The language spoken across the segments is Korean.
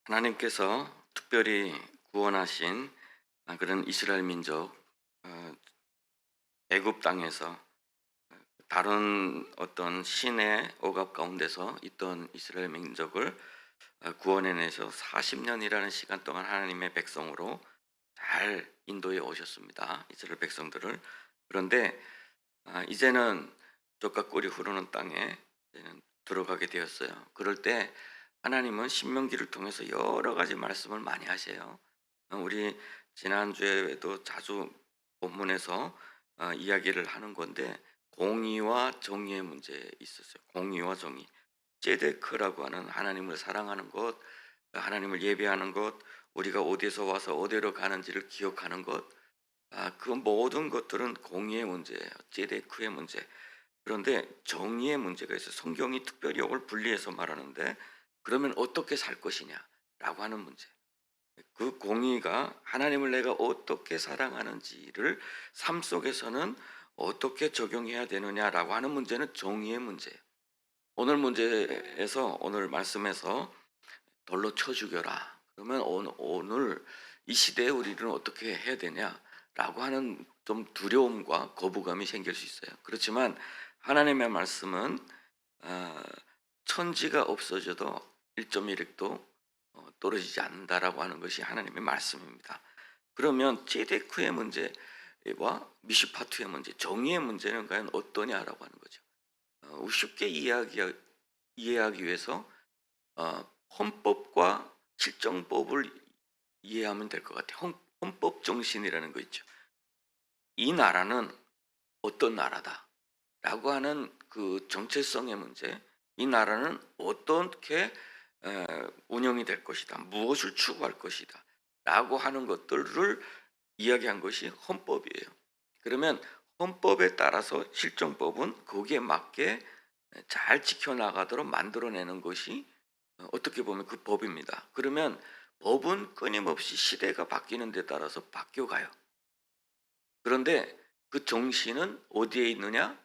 하나님께서 특별히 구원하신 그런 이스라엘 민족, 어, 애굽 땅에서 다른 어떤 신의 억압 가운데서 있던 이스라엘 민족을 구원해내서 40년이라는 시간 동안 하나님의 백성으로 잘 인도해 오셨습니다. 이스라엘 백성들을. 그런데 이제는 젖과 꿀이 흐르는 땅에 이제는 들어가게 되었어요. 그럴 때 하나님은 신명기를 통해서 여러 가지 말씀을 많이 하세요. 우리 지난주에도 자주 본문에서 이야기를 하는 건데, 공의와 정의의 문제 있었어요. 공의와 정의. 제데크라고 하는 하나님을 사랑하는 것, 하나님을 예배하는 것, 우리가 어디서 와서 어디로 가는지를 기억하는 것, 그 모든 것들은 공의의 문제예요. 제데크의 문제. 그런데 정의의 문제가 있어요. 성경이 특별히 이걸 분리해서 말하는데, 그러면 어떻게 살 것이냐라고 하는 문제. 그 공의가 하나님을 내가 어떻게 사랑하는지를 삶 속에서는 어떻게 적용해야 되느냐라고 하는 문제는 정의의 문제예요. 오늘 문제에서, 오늘 말씀에서 돌로 쳐 죽여라. 그러면 오늘 이 시대에 우리는 어떻게 해야 되냐라고 하는 좀 두려움과 거부감이 생길 수 있어요. 그렇지만 하나님의 말씀은 아, 천지가 없어져도 1.1획도 떨어지지 않는다라고 하는 것이 하나님의 말씀입니다. 그러면 제데크의 문제와 미슈파트의 문제, 정의의 문제는 과연 어떠냐라고 하는 거죠. 쉽게 이해하기 위해서 헌법과 실정법을 이해하면 될 것 같아요. 헌법 정신이라는 거 있죠. 이 나라는 어떤 나라다라고 하는 그 정체성의 문제, 이 나라는 어떻게 운영이 될 것이다, 무엇을 추구할 것이다 라고 하는 것들을 이야기한 것이 헌법이에요. 그러면 헌법에 따라서 실정법은 거기에 맞게 잘 지켜나가도록 만들어내는 것이 어떻게 보면 그 법입니다. 그러면 법은 끊임없이 시대가 바뀌는 데 따라서 바뀌어가요. 그런데 그 정신은 어디에 있느냐?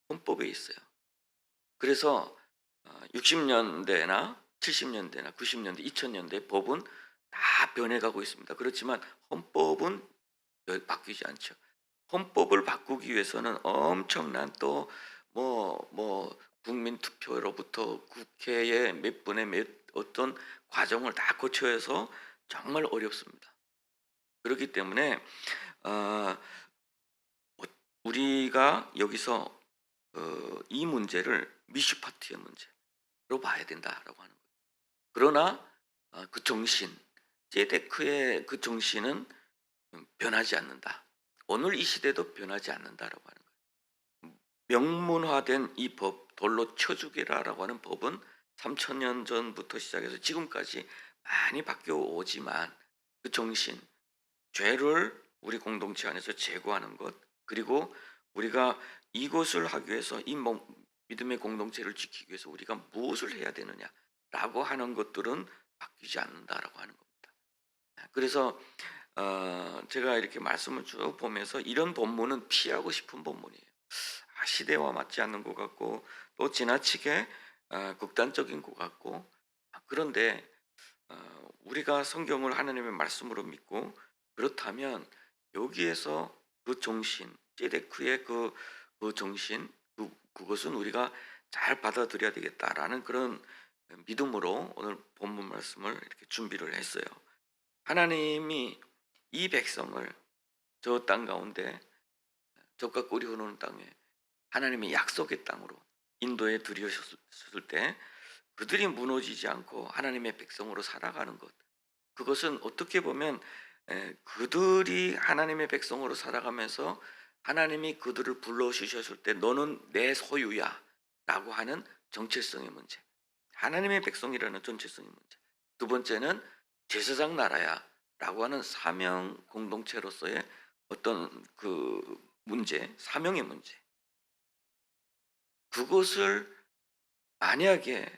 헌법에 있어요. 그래서 60년대나 70년대나 90년대, 2000년대 법은 다 변해가고 있습니다. 그렇지만 헌법은 바뀌지 않죠. 헌법을 바꾸기 위해서는 엄청난 또 국민 투표로부터 국회에 몇 분의 몇 어떤 과정을 다 거쳐서 정말 어렵습니다. 그렇기 때문에 어, 우리가 여기서 이 문제를 미슈파트의 문제로 봐야 된다라고 하는 거예요. 그러나 그 정신, 제데크의 그 정신은 변하지 않는다. 오늘 이 시대도 변하지 않는다라고 하는 거예요. 명문화된 이 법, 돌로 쳐 죽이라라고 하는 법은 3000년 전부터 시작해서 지금까지 많이 바뀌어 오지만 그 정신, 죄를 우리 공동체 안에서 제거하는 것, 그리고 우리가 이것을 하기 위해서 이 믿음의 공동체를 지키기 위해서 우리가 무엇을 해야 되느냐라고 하는 것들은 바뀌지 않는다라고 하는 겁니다. 그래서 제가 이렇게 말씀을 쭉 보면서 이런 본문은 피하고 싶은 본문이에요. 시대와 맞지 않는 것 같고 또 지나치게 극단적인 것 같고, 그런데 우리가 성경을 하나님의 말씀으로 믿고 그렇다면 여기에서 그 정신, 제데크의 그 정신, 그것은 우리가 잘 받아들여야 되겠다라는 그런 믿음으로 오늘 본문 말씀을 이렇게 준비를 했어요. 하나님이 이 백성을 저 땅 가운데, 젖과 꿀이 흐르는 땅에 하나님의 약속의 땅으로 인도에 들이셨을 때 그들이 무너지지 않고 하나님의 백성으로 살아가는 것, 그것은 어떻게 보면 그들이 하나님의 백성으로 살아가면서 하나님이 그들을 불러주셨을 때 너는 내 소유야 라고 하는 정체성의 문제, 하나님의 백성이라는 정체성의 문제. 두 번째는 제사장 나라야 라고 하는 사명 공동체로서의 어떤 그 문제, 사명의 문제. 그것을 만약에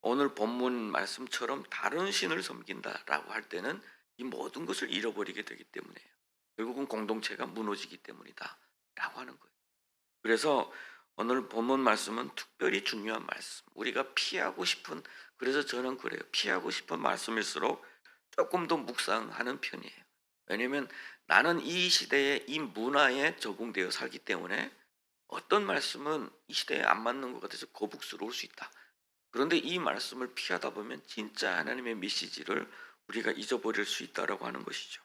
오늘 본문 말씀처럼 다른 신을 섬긴다라고 할 때는 이 모든 것을 잃어버리게 되기 때문에요. 결국은 공동체가 무너지기 때문이다라고 하는 거예요. 그래서 오늘 본문 말씀은 특별히 중요한 말씀. 우리가 피하고 싶은, 그래서 저는 그래요. 피하고 싶은 말씀일수록 조금 더 묵상하는 편이에요. 왜냐면 나는 이 시대의 이 문화에 적응되어 살기 때문에 어떤 말씀은 이 시대에 안 맞는 것 같아서 거북스러울 수 있다. 그런데 이 말씀을 피하다 보면 진짜 하나님의 메시지를 우리가 잊어버릴 수 있다라고 하는 것이죠.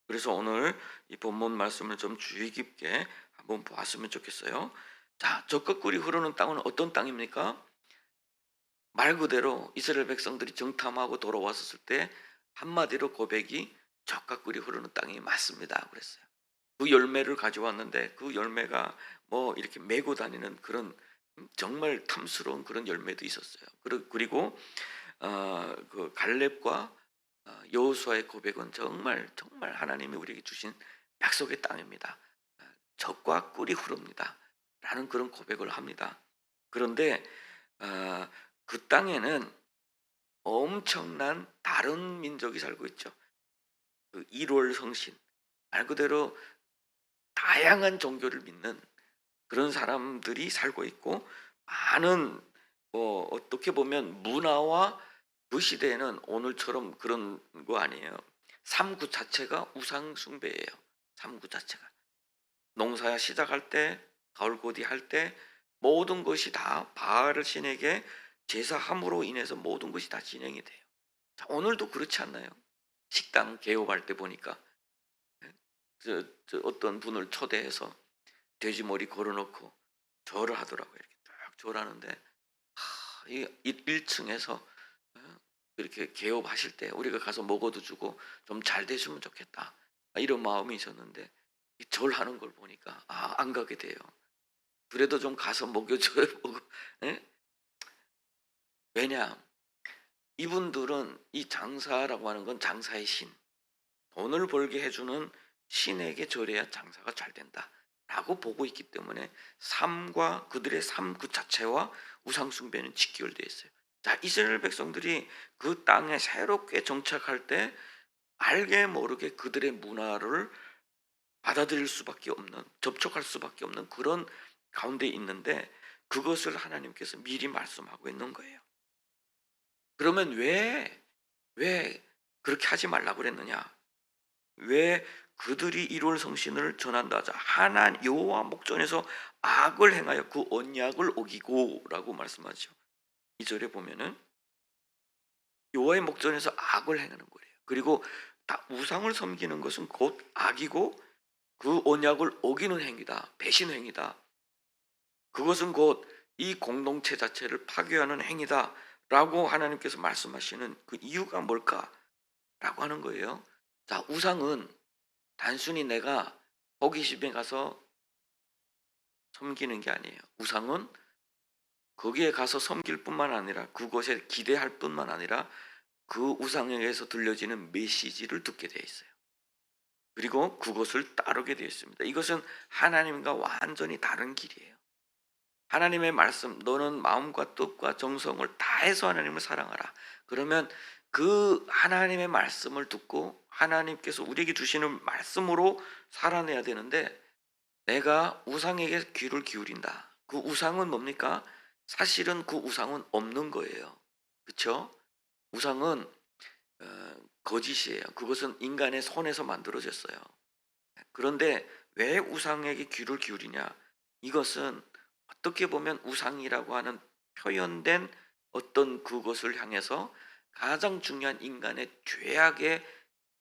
그래서 오늘 이 본문 말씀을 좀 주의 깊게 한번 보았으면 좋겠어요. 자, 적과 꿀이 흐르는 땅은 어떤 땅입니까? 말 그대로 이스라엘 백성들이 정탐하고 돌아왔을 때 한마디로 고백이 적과 꿀이 흐르는 땅이 맞습니다 그랬어요. 그 열매를 가져왔는데 그 열매가 뭐 이렇게 메고 다니는 그런 정말 탐스러운 그런 열매도 있었어요. 그리고 그 갈렙과 여호수아의 고백은 정말 정말 하나님이 우리에게 주신 약속의 땅입니다. 젖과 꿀이 흐릅니다. 라는 그런 고백을 합니다. 그런데 어, 그 땅에는 엄청난 다른 민족이 살고 있죠. 그 일월 성신, 말 그대로 다양한 종교를 믿는 그런 사람들이 살고 있고, 많은 뭐 어떻게 보면 문화와 그 시대에는 오늘처럼 그런 거 아니에요. 삶구 자체가 우상 숭배예요. 삶구 자체가 농사 시작할 때, 가을고디 할 때 모든 것이 다 바알 신에게 제사함으로 인해서 모든 것이 다 진행이 돼요. 자, 오늘도 그렇지 않나요? 식당 개업할 때 보니까 저 어떤 분을 초대해서 돼지머리 걸어놓고 절을 하더라고요. 이렇게 쭉 절하는데 이 1층에서 이렇게 개업하실 때 우리가 가서 먹어도 주고 좀 잘 됐으면 좋겠다, 이런 마음이 있었는데 이 절하는 걸 보니까 안 가게 돼요. 그래도 좀 가서 먹여줘야 먹어. 예? 왜냐, 이분들은 이 장사라고 하는 건 장사의 신, 돈을 벌게 해주는 신에게 절해야 장사가 잘 된다 라고 보고 있기 때문에 삶과 그들의 삶 그 자체와 우상숭배는 직결되어 있어요. 자, 이스라엘 백성들이 그 땅에 새롭게 정착할 때 알게 모르게 그들의 문화를 받아들일 수밖에 없는, 접촉할 수밖에 없는 그런 가운데 있는데, 그것을 하나님께서 미리 말씀하고 있는 거예요. 그러면 왜 그렇게 하지 말라고 그랬느냐? 왜 그들이 1월 성신을 전한다 하자 하나 여호와 목전에서 악을 행하여 그 언약을 어기고라고 말씀하죠. 2절에 보면은 여호와의 목전에서 악을 행하는 거예요. 그리고 다 우상을 섬기는 것은 곧 악이고 그 언약을 어기는 행위다, 배신 행위다. 그것은 곧 이 공동체 자체를 파괴하는 행위다라고 하나님께서 말씀하시는 그 이유가 뭘까라고 하는 거예요. 자, 우상은 단순히 내가 호기심에 가서 섬기는 게 아니에요. 우상은 거기에 가서 섬길 뿐만 아니라 그곳에 기대할 뿐만 아니라 그 우상에게서 들려지는 메시지를 듣게 되어 있어요. 그리고 그것을 따르게 되어 있습니다. 이것은 하나님과 완전히 다른 길이에요. 하나님의 말씀, 너는 마음과 뜻과 정성을 다해서 하나님을 사랑하라. 그러면 그 하나님의 말씀을 듣고 하나님께서 우리에게 주시는 말씀으로 살아내야 되는데, 내가 우상에게 귀를 기울인다. 그 우상은 뭡니까? 사실은 그 우상은 없는 거예요. 그렇죠? 우상은 거짓이에요. 그것은 인간의 손에서 만들어졌어요. 그런데 왜 우상에게 귀를 기울이냐? 이것은 어떻게 보면 우상이라고 하는 표현된 어떤 그것을 향해서 가장 중요한 인간의 죄악에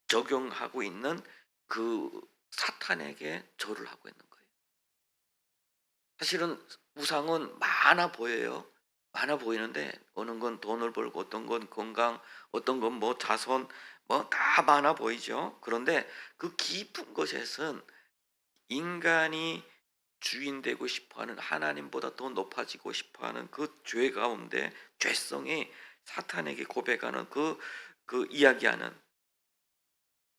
적용하고 있는 그 사탄에게 절을 하고 있는 거예요. 사실은 우상은 많아 보여요. 많아 보이는데 어느 건 돈을 벌고 어떤 건 건강, 어떤 건 뭐 자손, 뭐 다 많아 보이죠. 그런데 그 깊은 것에는 인간이 주인 되고 싶어하는, 하나님보다 더 높아지고 싶어하는 그 죄 가운데 죄성이 사탄에게 고백하는 그 이야기하는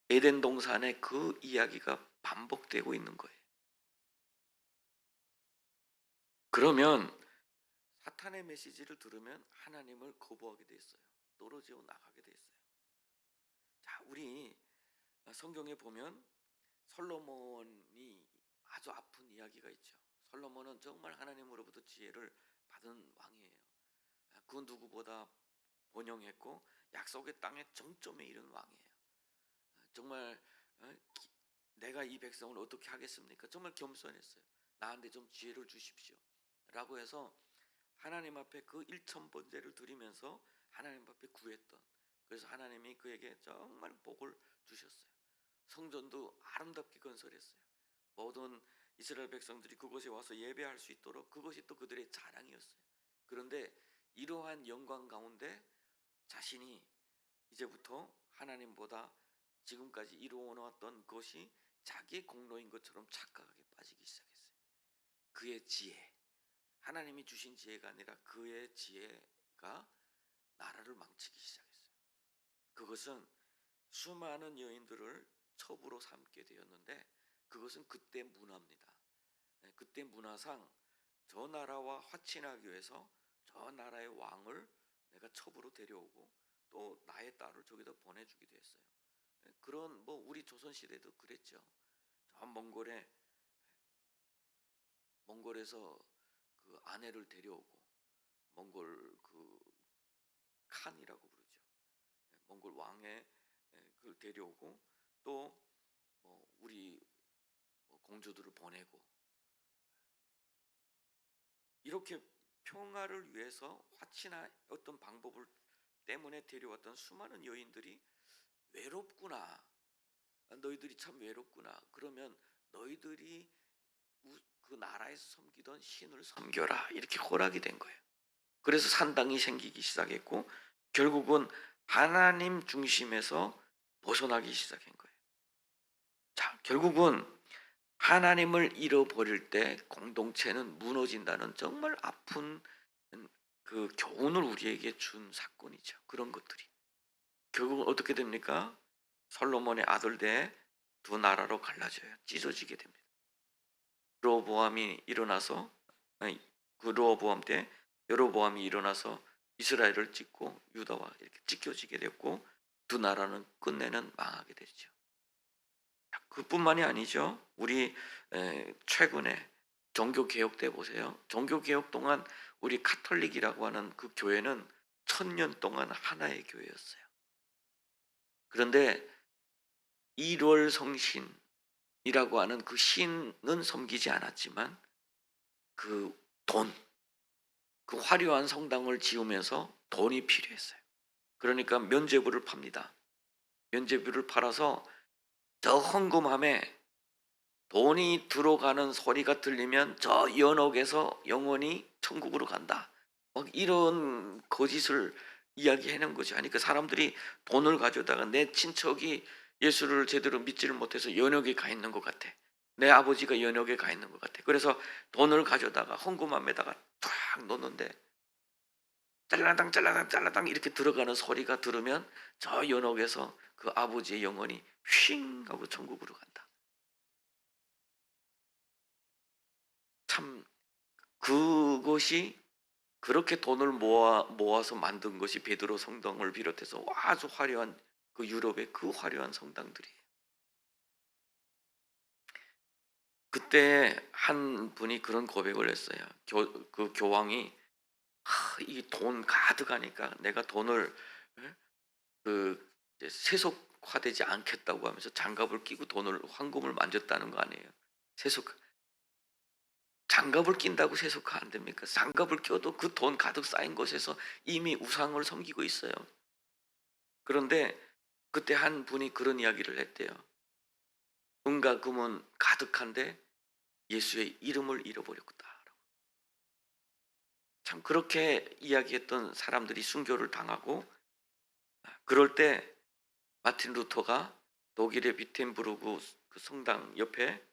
에덴 동산의 그 이야기가 반복되고 있는 거예요. 그러면 사탄의 메시지를 들으면 하나님을 거부하게 돼 있어요. 떨어져 나가게 돼 있어요. 자, 우리 성경에 보면 솔로몬이 아주 아픈 이야기가 있죠. 솔로몬은 정말 하나님으로부터 지혜를 받은 왕이에요. 그 누구보다 번영했고 약속의 땅의 정점에 이른 왕이에요. 정말 내가 이 백성을 어떻게 하겠습니까? 정말 겸손했어요. 나한테 좀 지혜를 주십시오 라고 해서 하나님 앞에 그 일천번제를 드리면서 하나님 앞에 구했던, 그래서 하나님이 그에게 정말 복을 주셨어요. 성전도 아름답게 건설했어요. 모든 이스라엘 백성들이 그곳에 와서 예배할 수 있도록 그것이 또 그들의 자랑이었어요. 그런데 이러한 영광 가운데 자신이 이제부터 하나님보다 지금까지 이루어왔던 것이 자기의 공로인 것처럼 착각하게 빠지기 시작했어요. 그의 지혜, 하나님이 주신 지혜가 아니라 그의 지혜가 나라를 망치기 시작했어요. 그것은 수많은 여인들을 첩으로 삼게 되었는데 그것은 그때 문화입니다. 그때 문화상 저 나라와 화친하기 위해서 저 나라의 왕을 내가 첩으로 데려오고 또 나의 딸을 저기다 보내주기도 했어요. 그런 우리 조선시대도 그랬죠. 저 몽골에서 그 아내를 데려오고, 몽골 그 칸이라고 부르죠. 몽골 왕의 그걸 데려오고 또 우리 공주들을 보내고, 이렇게 평화를 위해서 화친한 어떤 방법을 때문에 데려왔던 수많은 여인들이 외롭구나, 너희들이 참 외롭구나, 그러면 너희들이 그 나라에서 섬기던 신을 섬겨라, 이렇게 허락이 된 거예요. 그래서 산당이 생기기 시작했고 결국은 하나님 중심에서 벗어나기 시작한 거예요. 자, 결국은 하나님을 잃어버릴 때 공동체는 무너진다는 정말 아픈 그 교훈을 우리에게 준 사건이죠. 그런 것들이 결국은 어떻게 됩니까? 솔로몬의 아들대 두 나라로 갈라져요. 찢어지게 됩니다. 그 르호보암 때 여로보암이 일어나서 이스라엘을 찍고 유다와 이렇게 찢겨지게 됐고 두 나라는 끝내는 망하게 되죠. 그뿐만이 아니죠. 우리 최근에 종교개혁 때 보세요. 종교개혁 동안 우리 카톨릭이라고 하는 그 교회는 1000년 동안 하나의 교회였어요. 그런데 1월 성신이라고 하는 그 신은 섬기지 않았지만 그 화려한 성당을 지으면서 돈이 필요했어요. 그러니까 면죄부를 팝니다. 면죄부를 팔아서 저 헌금함에 돈이 들어가는 소리가 들리면 저 연옥에서 영원히 천국으로 간다. 이런 거짓을 이야기해낸 거죠. 그러니까 사람들이 돈을 가져다가 내 친척이 예수를 제대로 믿지를 못해서 연옥에 가 있는 것 같아. 내 아버지가 연옥에 가 있는 것 같아. 그래서 돈을 가져다가 헌금함에다가 쫙 넣는데 짤라당 짤라당 짤라당 이렇게 들어가는 소리가 들으면 저 연옥에서 그 아버지의 영혼이 휙 하고 천국으로 간다. 참 그것이 그렇게 돈을 모아서 만든 것이 베드로 성당을 비롯해서 아주 화려한 그 유럽의 그 화려한 성당들이에요. 그때 한 분이 그런 고백을 했어요. 그 교황이 이 돈 가득하니까 내가 돈을 그 세속화되지 않겠다고 하면서 장갑을 끼고 돈을 황금을 만졌다는 거 아니에요. 장갑을 낀다고 세속화 안 됩니까? 장갑을 껴도 그 돈 가득 쌓인 곳에서 이미 우상을 섬기고 있어요. 그런데 그때 한 분이 그런 이야기를 했대요. 은과 금은 가득한데 예수의 이름을 잃어버렸다. 참 그렇게 이야기했던 사람들이 순교를 당하고, 그럴 때 마틴 루터가 독일의 비텐부르크 그 성당 옆에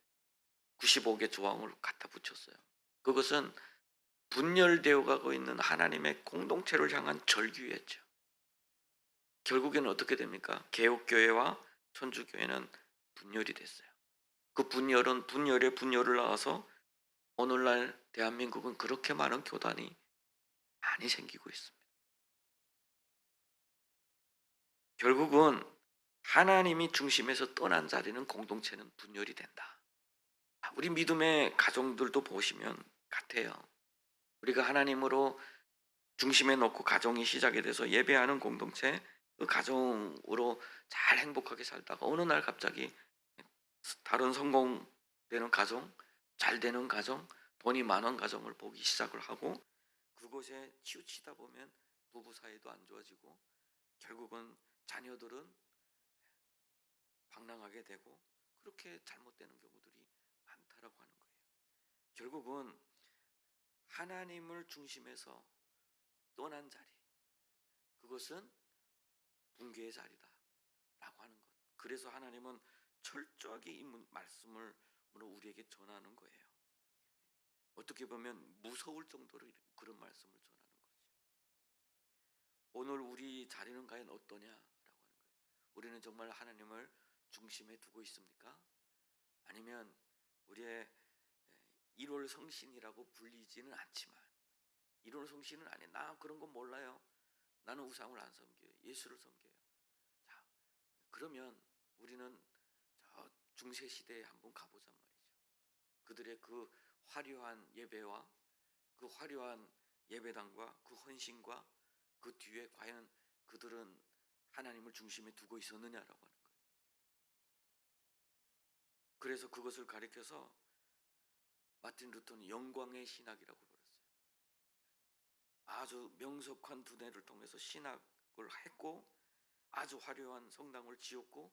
95개 조항을 갖다 붙였어요. 그것은 분열되어 가고 있는 하나님의 공동체를 향한 절규였죠. 결국에는 어떻게 됩니까? 개혁교회와 천주교회는 분열이 됐어요. 그 분열은 분열에 분열을 낳아서 오늘날 대한민국은 그렇게 많은 교단이 많이 생기고 있습니다. 결국은 하나님이 중심에서 떠난 자리는 공동체는 분열이 된다. 우리 믿음의 가정들도 보시면 같아요. 우리가 하나님으로 중심에 놓고 가정이 시작이 돼서 예배하는 공동체, 그 가정으로 잘 행복하게 살다가 어느 날 갑자기 다른 성공되는 가정, 잘 되는 가정, 돈이 많은 가정을 보기 시작을 하고 그곳에 치우치다 보면 부부 사이도 안 좋아지고 결국은 자녀들은 방랑하게 되고 그렇게 잘못되는 경우들이 많다라고 하는 거예요. 결국은 하나님을 중심에서 떠난 자리, 그것은 붕괴의 자리다라고 하는 것. 그래서 하나님은 철저하게 이 말씀을 우리에게 전하는 거예요. 어떻게 보면 무서울 정도로 그런 말씀을 전하는 거죠. 오늘 우리 자리는 과연 어떠냐라고 하는 거예요. 우리는 정말 하나님을 중심에 두고 있습니까? 아니면 우리의 일월 성신이라고 불리지는 않지만 일월 성신은 아니에요. 나 그런 건 몰라요. 나는 우상을 안 섬겨요. 예수를 섬겨요. 자, 그러면 우리는 저 중세 시대에 한번 가보잔 말이죠. 그들의 그 화려한 예배와 그 화려한 예배당과 그 헌신과 그 뒤에 과연 그들은 하나님을 중심에 두고 있었느냐라고 하는 거예요. 그래서 그것을 가리켜서 마틴 루터는 영광의 신학이라고 불렀어요. 아주 명석한 두뇌를 통해서 신학을 했고 아주 화려한 성당을 지었고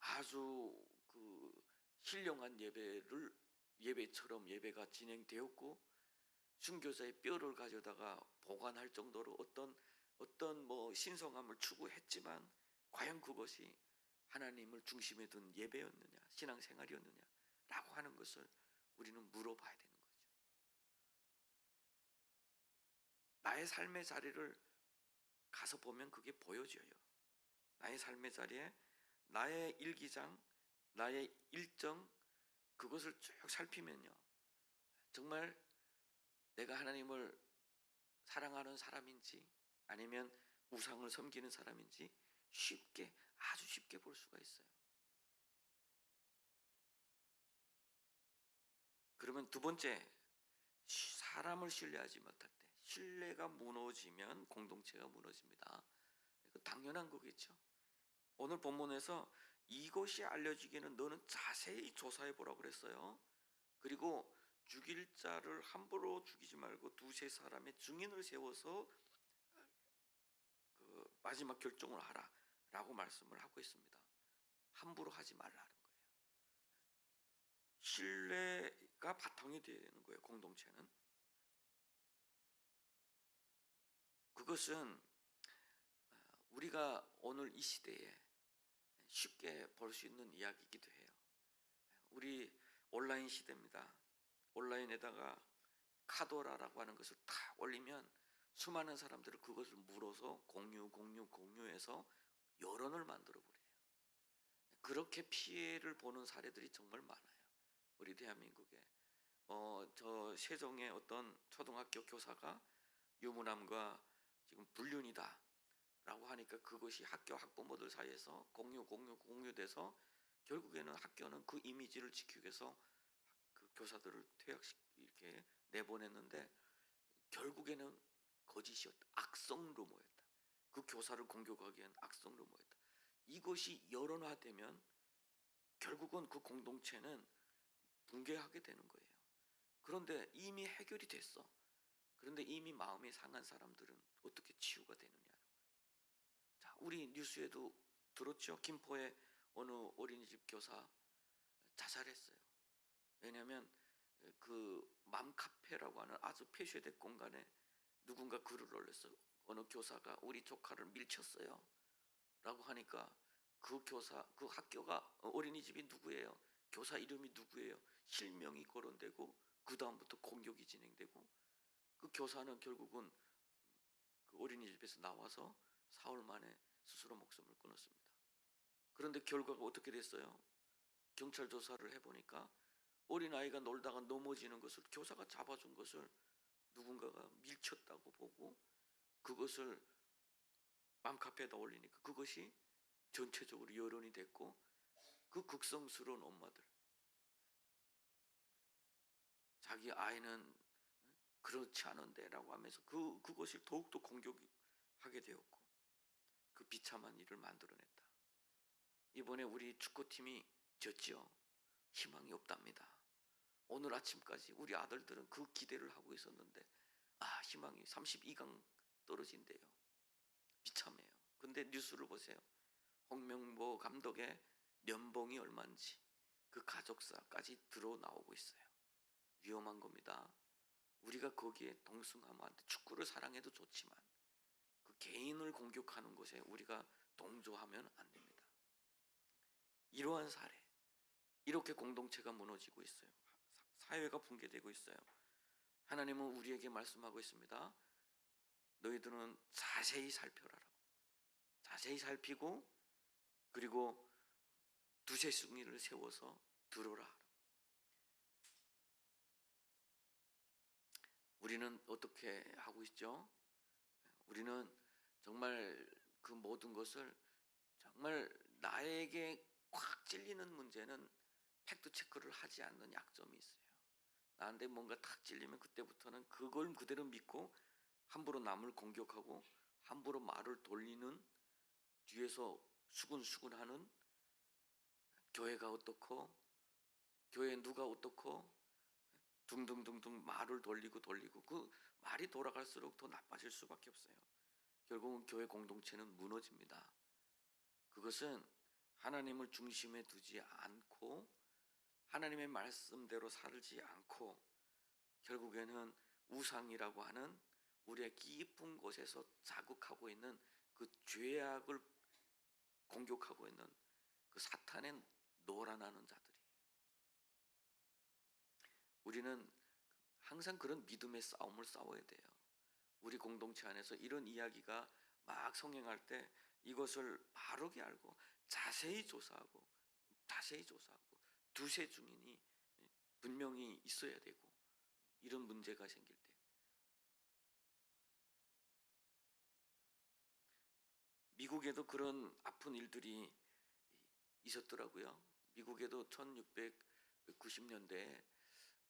아주 그 신령한 예배처럼 예배가 진행되었고 순교자의 뼈를 가져다가 보관할 정도로 어떤 뭐 신성함을 추구했지만 과연 그것이 하나님을 중심에 둔 예배였느냐 신앙생활이었느냐라고 하는 것을 우리는 물어봐야 되는 거죠. 나의 삶의 자리를 가서 보면 그게 보여져요. 나의 삶의 자리에 나의 일기장, 나의 일정 그것을 쭉 살피면요. 정말 내가 하나님을 사랑하는 사람인지 아니면 우상을 섬기는 사람인지 아주 쉽게 볼 수가 있어요. 그러면 두 번째, 사람을 신뢰하지 못할 때 신뢰가 무너지면 공동체가 무너집니다. 이거 당연한 거겠죠. 오늘 본문에서 이것이 알려지기는 너는 자세히 조사해 보라고 그랬어요. 그리고 죽일 자를 함부로 죽이지 말고 두세 사람의 증인을 세워서 그 마지막 결정을 하라라고 말씀을 하고 있습니다. 함부로 하지 말라는 거예요. 신뢰가 바탕이 되어야 되는 거예요. 공동체는. 그것은 우리가 오늘 이 시대에 쉽게 볼 수 있는 이야기이기도 해요. 우리 온라인 시대입니다. 온라인에다가 카도라라고 하는 것을 다 올리면 수많은 사람들은 그것을 물어서 공유해서 여론을 만들어 버려요. 그렇게 피해를 보는 사례들이 정말 많아요. 우리 대한민국에 저 세종의 어떤 초등학교 교사가 유부남과 지금 불륜이다 라고 하니까 그것이 학교 학부모들 사이에서 공유돼서 결국에는 학교는 그 이미지를 지키기 위해서 그 교사들을 이렇게 내보냈는데 결국에는 거짓이었다. 악성 루머였다. 그 교사를 공격하기 위한 악성 루머였다. 이것이 여론화되면 결국은 그 공동체는 붕괴하게 되는 거예요. 그런데 이미 해결이 됐어. 그런데 이미 마음이 상한 사람들은 어떻게 치유가 되느냐라고. 자, 우리 뉴스에도 들었죠. 김포의 어느 어린이집 교사 자살했어요. 왜냐하면 그 맘카페라고 하는 아주 폐쇄된 공간에 누군가 글을 올렸어. 어느 교사가 우리 조카를 밀쳤어요 라고 하니까 그 학교가 어린이집이 누구예요? 교사 이름이 누구예요? 실명이 거론되고 그 다음부터 공격이 진행되고 그 교사는 결국은 그 어린이집에서 나와서 사흘 만에 스스로 목숨을 끊었습니다. 그런데 결과가 어떻게 됐어요? 경찰 조사를 해보니까 어린아이가 놀다가 넘어지는 것을 교사가 잡아준 것을 누군가가 밀쳤다고 보고 그것을 맘카페에다 올리니까 그것이 전체적으로 여론이 됐고 그 극성스러운 엄마들 자기 아이는 그렇지 않은데라고 하면서 그것을 더욱더 공격하게 되었고 그 비참한 일을 만들어냈다. 이번에 우리 축구팀이 졌지요. 희망이 없답니다. 오늘 아침까지 우리 아들들은 그 기대를 하고 있었는데 희망이 32강 떨어진대요. 비참해요. 근데 뉴스를 보세요. 홍명보 감독의 연봉이 얼마인지 그 가족사까지 드러나오고 있어요. 위험한 겁니다. 우리가 거기에 동승하면 안 돼. 축구를 사랑해도 좋지만 그 개인을 공격하는 것에 우리가 동조하면 안 됩니다. 이러한 사례, 이렇게 공동체가 무너지고 있어요. 사회가 붕괴되고 있어요. 하나님은 우리에게 말씀하고 있습니다. 너희들은 자세히 살펴라라고. 자세히 살피고 그리고 두세 승리를 세워서 들어라. 우리는 어떻게 하고 있죠? 우리는 정말 그 모든 것을 정말 나에게 꽉 찔리는 문제는 팩트 체크를 하지 않는 약점이 있어요. 나한테 뭔가 탁 찔리면 그때부터는 그걸 그대로 믿고 함부로 남을 공격하고 함부로 말을 돌리는, 뒤에서 수군수군하는, 교회가 어떻고 교회 누가 어떻고 둥둥둥둥 말을 돌리고 그 말이 돌아갈수록 더 나빠질 수밖에 없어요. 결국은 교회 공동체는 무너집니다. 그것은 하나님을 중심에 두지 않고 하나님의 말씀대로 살지 않고 결국에는 우상이라고 하는 우리의 깊은 곳에서 자극하고 있는 그 죄악을 공격하고 있는 그 사탄의 노란하는 자들이에요. 우리는 항상 그런 믿음의 싸움을 싸워야 돼요. 우리 공동체 안에서 이런 이야기가 막 성행할 때 이것을 바르게 알고 자세히 조사하고 두세 증인이 분명히 있어야 되고, 이런 문제가 생길 때 미국에도 그런 아픈 일들이 있었더라고요. 미국에도 1690년대에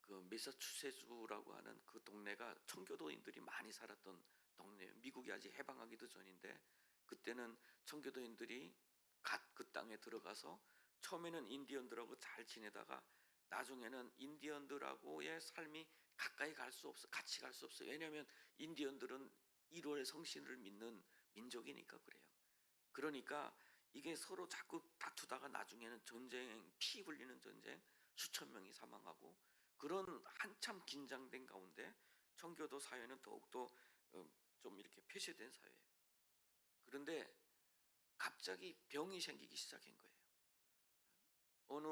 그 매사추세츠라고 하는 그 동네가 청교도인들이 많이 살았던 동네예요. 미국이 아직 해방하기도 전인데 그때는 청교도인들이 갓 그 땅에 들어가서 처음에는 인디언들하고 잘 지내다가 나중에는 인디언들하고의 삶이 가까이 갈 수 없어, 같이 갈 수 없어요. 왜냐하면 인디언들은 1월 성신을 믿는 민족이니까 그래요. 그러니까 이게 서로 자꾸 다투다가 나중에는 전쟁, 피 흘리는 전쟁, 수천 명이 사망하고 그런 한참 긴장된 가운데 청교도 사회는 더욱더 좀 이렇게 폐쇄된 사회예요. 그런데 갑자기 병이 생기기 시작한 거예요. 어느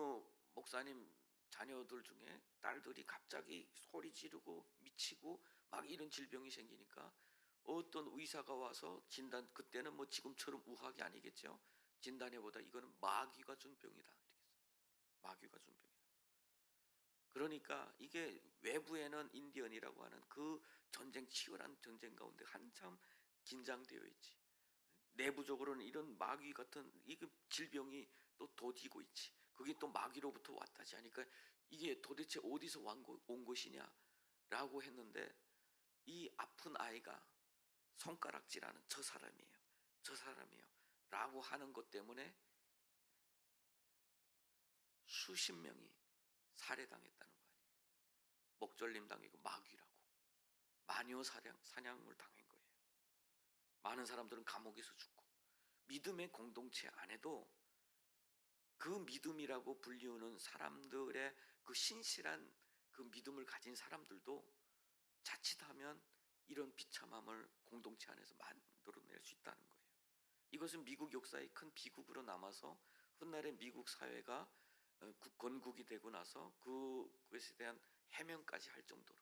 목사님 자녀들 중에 딸들이 갑자기 소리 지르고 미치고 막 이런 질병이 생기니까 어떤 의사가 와서 진단, 그때는 뭐 지금처럼 우학이 아니겠죠. 진단해보다 이거는 마귀가 준 병이다 이렇게 했어요. 마귀가 준 병이다. 그러니까 이게 외부에는 인디언이라고 하는 그 전쟁, 치열한 전쟁 가운데 한참 긴장되어 있지. 내부적으로는 이런 마귀 같은 이 질병이 또 도지고 있지. 그게 또 마귀로부터 왔다지 하니까 이게 도대체 어디서 온 것이냐라고 했는데 이 아픈 아이가 손가락질하는 저 사람이에요 라고 하는 것 때문에 수십 명이 살해당했다는 거 아니에요. 목절림 당하고 마귀라고 마녀 사냥을 당한 거예요. 많은 사람들은 감옥에서 죽고, 믿음의 공동체 안에도 그 믿음이라고 불리우는 사람들의 그 신실한 그 믿음을 가진 사람들도 자칫하면 이런 비참함을 공동체 안에서 만들어낼 수 있다는 거예요. 이것은 미국 역사의 큰 비극으로 남아서 훗날에 미국 사회가 건국이 되고 나서 그것에 대한 해명까지 할 정도로,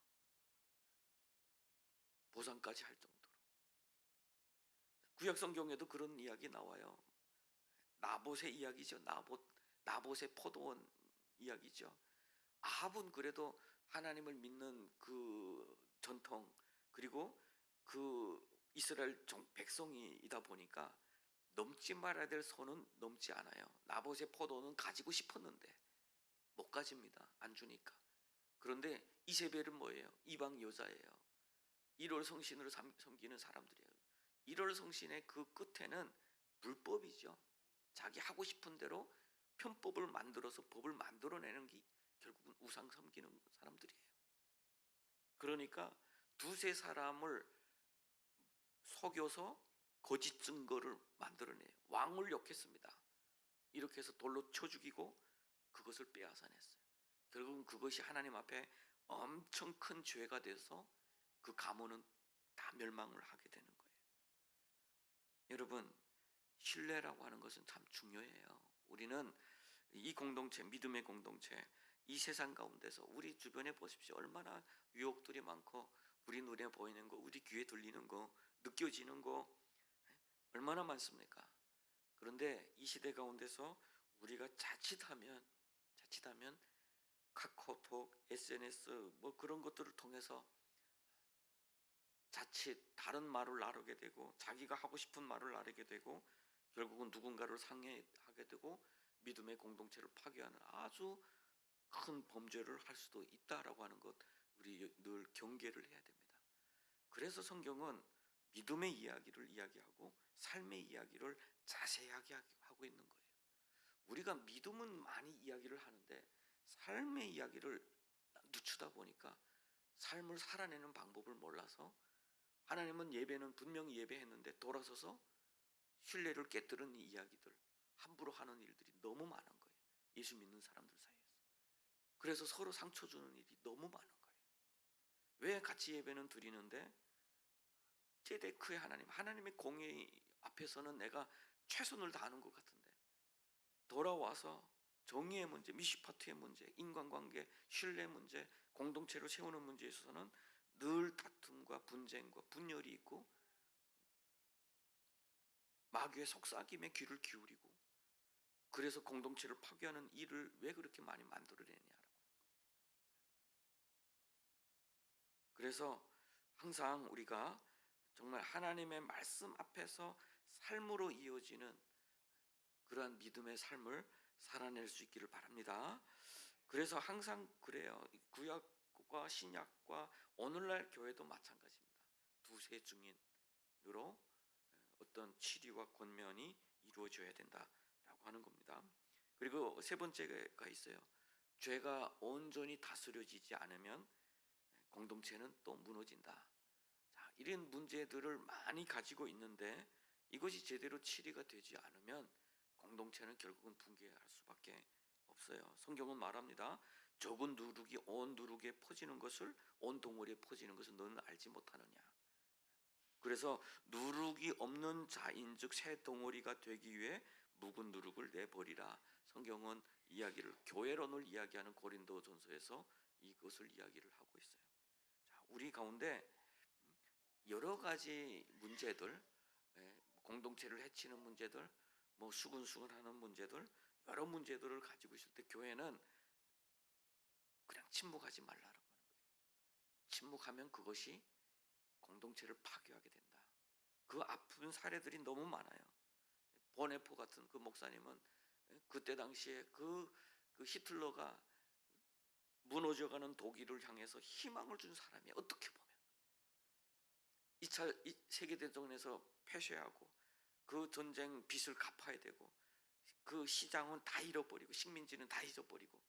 보상까지 할 정도로. 구약 성경에도 그런 이야기 나와요. 나봇의 이야기죠. 나봇의 포도원 이야기죠. 아합은 그래도 하나님을 믿는 그 전통, 그리고 그 이스라엘 백성이다 보니까 넘지 말아야 될 선은 넘지 않아요. 나봇의 포도는 가지고 싶었는데 못 가집니다. 안 주니까. 그런데 이세벨은 뭐예요? 이방 여자예요. 일월 성신으로 섬기는 사람들이에요. 일월 성신의 그 끝에는 불법이죠. 자기 하고 싶은 대로 편법을 만들어서 법을 만들어내는 게 결국은 우상 섬기는 사람들이에요. 그러니까 두세 사람을 속여서 거짓 증거를 만들어내요. 왕을 욕했습니다. 이렇게 해서 돌로 쳐 죽이고 그것을 빼앗아냈어요. 결국은 그것이 하나님 앞에 엄청 큰 죄가 돼서 그 가문은 다 멸망을 하게 되는 거예요. 여러분, 신뢰라고 하는 것은 참 중요해요. 우리는 이 공동체, 믿음의 공동체, 이 세상 가운데서 우리 주변에 보십시오. 얼마나 유혹들이 많고 우리 눈에 보이는 거, 우리 귀에 들리는 거, 느껴지는 거 얼마나 많습니까? 그런데 이 시대 가운데서 우리가 자칫하면 카카오톡, SNS 뭐 그런 것들을 통해서 자칫 다른 말을 나르게 되고 자기가 하고 싶은 말을 나르게 되고 결국은 누군가를 상해하게 되고 믿음의 공동체를 파괴하는 아주 큰 범죄를 할 수도 있다라고 하는 것, 우리 늘 경계를 해야 됩니다. 그래서 성경은 믿음의 이야기를 이야기하고 삶의 이야기를 자세하게 하고 있는 거예요. 우리가 믿음은 많이 이야기를 하는데 삶의 이야기를 늦추다 보니까 삶을 살아내는 방법을 몰라서 하나님은 예배는 분명히 예배했는데 돌아서서 신뢰를 깨뜨리는 이야기들, 함부로 하는 일들이 너무 많은 거예요. 예수 믿는 사람들 사이에서. 그래서 서로 상처 주는 일이 너무 많은 거예요. 왜 같이 예배는 드리는데 제데크의 하나님의 공의 앞에서는 내가 최선을 다하는 것 같은데 돌아와서 정의의 문제, 미시파트의 문제, 인간관계, 신뢰 문제, 공동체를 세우는 문제에 있어서는 늘 다툼과 분쟁과 분열이 있고 마귀의 속삭임에 귀를 기울이고 그래서 공동체를 파괴하는 일을 왜 그렇게 많이 만들어내냐라고 하는 거예요. 그래서 항상 우리가 정말 하나님의 말씀 앞에서 삶으로 이어지는 그러한 믿음의 삶을 살아낼 수 있기를 바랍니다. 그래서 항상 그래요. 구약과 신약과 오늘날 교회도 마찬가지입니다. 두세 증인으로 어떤 치료와 권면이 이루어져야 된다라고 하는 겁니다. 그리고 세 번째가 있어요. 죄가 온전히 다스려지지 않으면 공동체는 또 무너진다. 자, 이런 문제들을 많이 가지고 있는데 이것이 제대로 치료가 되지 않으면 공동체는 결국은 붕괴할 수밖에 없어요. 성경은 말합니다. 적은 누룩이 온 누룩에 퍼지는 것을, 온 덩어리에 퍼지는 것을 너는 알지 못하느냐. 그래서 누룩이 없는 자인즉 새 덩어리가 되기 위해 묵은 누룩을 내버리라. 성경은 이야기를 교회론을 이야기하는 고린도전서에서 이것을 이야기를 하고 있어요. 자, 우리 가운데 여러 가지 문제들, 공동체를 해치는 문제들, 뭐 수근수근하는 문제들, 여러 문제들을 가지고 있을 때 교회는 그냥 침묵하지 말라라고 하는 거예요. 침묵하면 그것이 공동체를 파괴하게 된다. 그 아픈 사례들이 너무 많아요. 보네포 같은 그 목사님은 그때 당시에 그 히틀러가 무너져가는 독일을 향해서 희망을 준 사람이에요. 어떻게 보면 2차 세계대전에서 폐쇄하고 그 전쟁 빚을 갚아야 되고 그 시장은 다 잃어버리고 식민지는 다 잊어버리고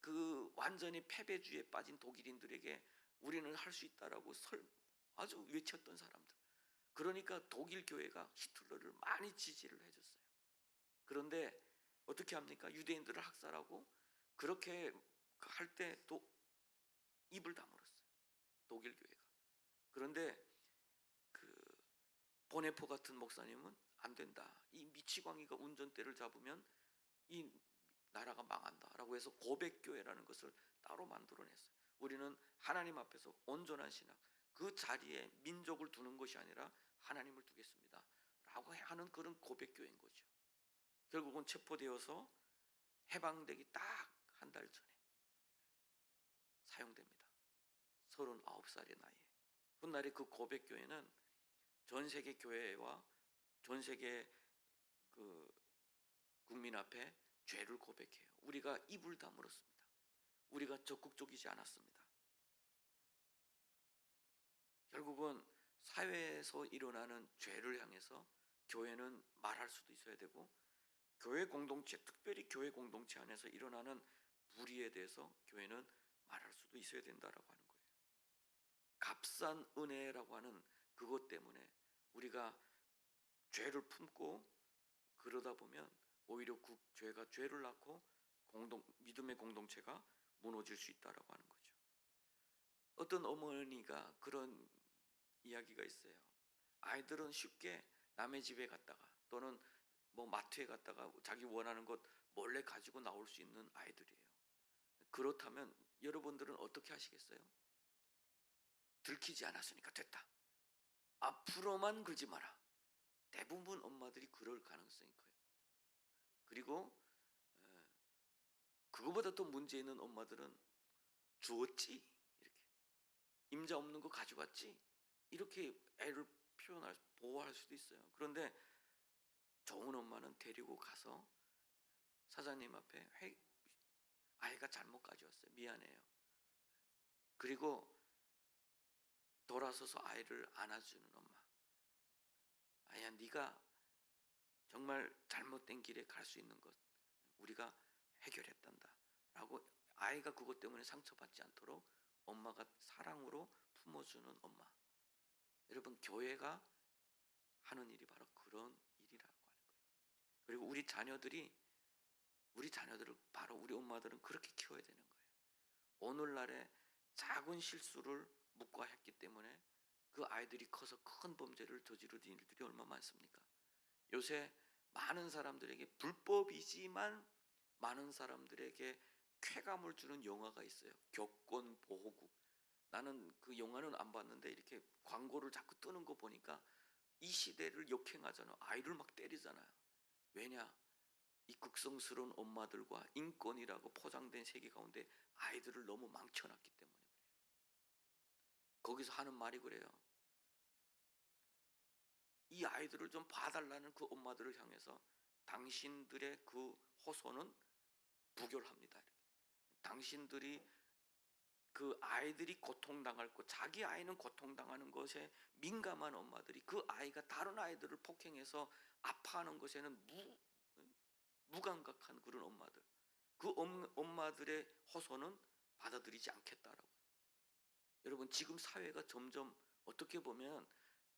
그 완전히 패배주의에 빠진 독일인들에게 우리는 할 수 있다라고 아주 외쳤던 사람들. 그러니까 독일 교회가 히틀러를 많이 지지를 해줬어요. 그런데 어떻게 합니까? 유대인들을 학살하고 그렇게 할 때 또 입을 다물었어요. 독일 교회가. 그런데 그 보네포 같은 목사님은 안 된다. 이 미치광이가 운전대를 잡으면 이 나라가 망한다라고 해서 고백교회라는 것을 따로 만들어냈어요. 우리는 하나님 앞에서 온전한 신앙, 그 자리에 민족을 두는 것이 아니라 하나님을 두겠습니다 라고 하는 그런 고백교회인 거죠. 결국은 체포되어서 해방되기 딱 한 달 전에 사용됩니다. 39살의 나이에. 훗날에 그 고백교회는 전 세계 교회와 전 세계 그 국민 앞에 죄를 고백해요. 우리가 입을 다물었습니다. 우리가 적극적이지 않았습니다. 결국은 사회에서 일어나는 죄를 향해서 교회는 말할 수도 있어야 되고, 교회 공동체, 특별히 교회 공동체 안에서 일어나는 불의에 대해서 교회는 말할 수도 있어야 된다라고 하는 거예요. 값싼 은혜라고 하는 그것 때문에 우리가 죄를 품고 그러다 보면 오히려 그 죄가 죄를 낳고 믿음의 공동체가 무너질 수 있다라고 하는 거죠. 어떤 어머니가 그런 이야기가 있어요. 아이들은 쉽게 남의 집에 갔다가 또는 뭐 마트에 갔다가 자기 원하는 것 몰래 가지고 나올 수 있는 아이들이에요. 그렇다면 여러분들은 어떻게 하시겠어요? 들키지 않았으니까 됐다. 앞으로만 그러지 마라. 대부분 엄마들이 그럴 가능성이 커요. 그리고 그거보다 더 문제 있는 엄마들은 주었지, 이렇게 임자 없는 거 가져갔지, 이렇게 애를 보호할 수도 있어요. 그런데 좋은 엄마는 데리고 가서 사장님 앞에 아이가 잘못 가져왔어요, 미안해요. 그리고 돌아서서 아이를 안아주는 엄마. 아야, 네가 정말 잘못된 길에 갈 수 있는 것 우리가 해결했단다 라고, 아이가 그것 때문에 상처받지 않도록 엄마가 사랑으로 품어주는 엄마. 여러분, 교회가 하는 일이 바로 그런 일이라고 하는 거예요. 그리고 우리 자녀들을 바로 우리 엄마들은 그렇게 키워야 되는 거예요. 오늘날에 작은 실수를 묵과했기 때문에 그 아이들이 커서 큰 범죄를 저지르는 일들이 얼마나 많습니까? 요새 많은 사람들에게, 불법이지만 많은 사람들에게 쾌감을 주는 영화가 있어요. 교권보호국. 나는 그 영화는 안 봤는데 이렇게 광고를 자꾸 뜨는 거 보니까 이 시대를 역행하잖아요. 아이를 막 때리잖아요. 왜냐? 이 극성스러운 엄마들과 인권이라고 포장된 세계 가운데 아이들을 너무 망쳐놨기 때문에 그래요. 거기서 하는 말이 그래요. 이 아이들을 좀 봐달라는 그 엄마들을 향해서 당신들의 그 호소는 부결합니다. 이렇게. 당신들이 그 아이들이 고통당할 것, 자기 아이는 고통당하는 것에 민감한 엄마들이 그 아이가 다른 아이들을 폭행해서 아파하는 것에는 무감각한 그런 엄마들, 그 엄마들의 호소는 받아들이지 않겠다라고. 여러분, 지금 사회가 점점 어떻게 보면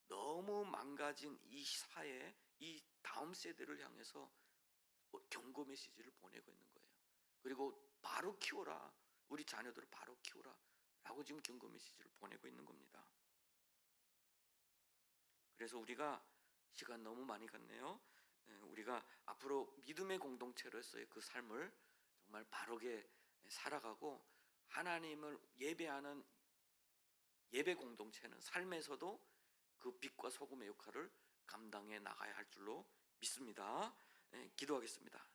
너무 망가진 이 사회, 이 다음 세대를 향해서 경고 메시지를 보내고 있는 거예요. 그리고 바로 키워라, 우리 자녀들을 바로 키워라 라고 지금 경고 메시지를 보내고 있는 겁니다. 그래서 우리가 시간 너무 많이 갔네요. 우리가 앞으로 믿음의 공동체로서의 그 삶을 정말 바르게 살아가고, 하나님을 예배하는 예배 공동체는 삶에서도 그 빛과 소금의 역할을 감당해 나가야 할 줄로 믿습니다. 기도하겠습니다.